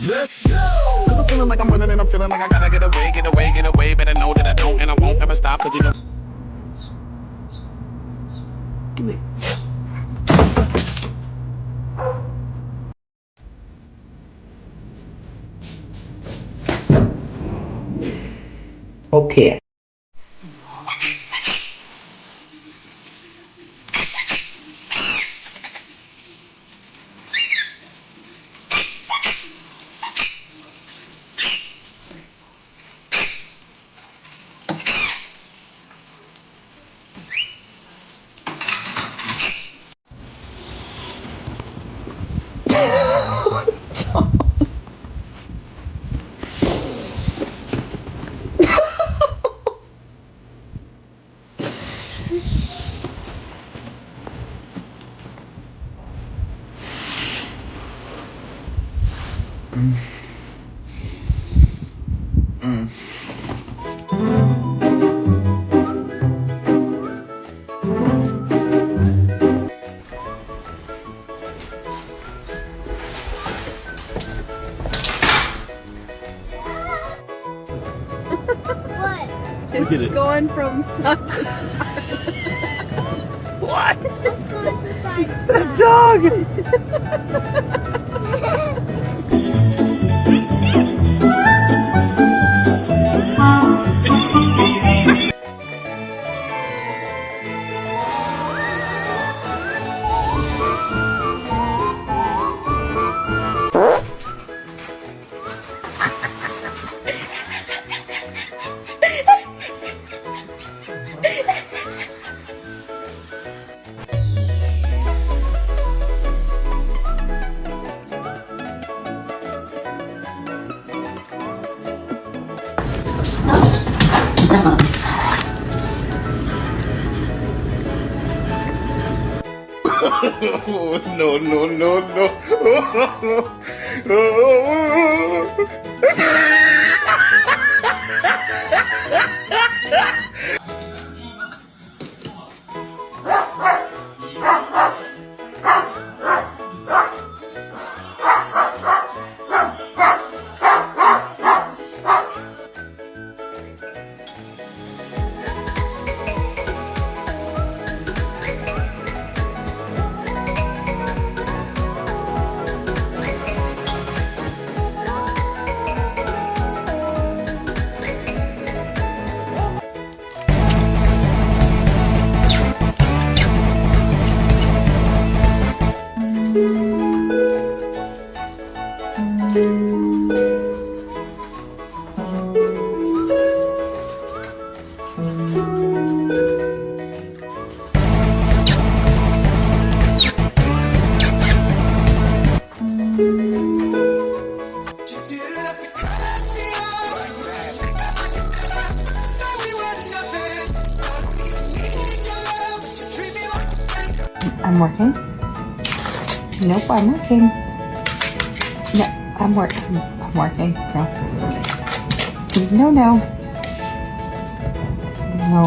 Let's go! Cause I'm feeling like I'm running and I'm feeling like I gotta get away, get away, get away. Better know that I don't and I won't ever stop cause you know. Give me. Okay. Look at it. Going from side to side. What? The dog! No, no, no, no. I'm working. Nope, I'm working. No, I'm working. I'm working. No. No, no. No.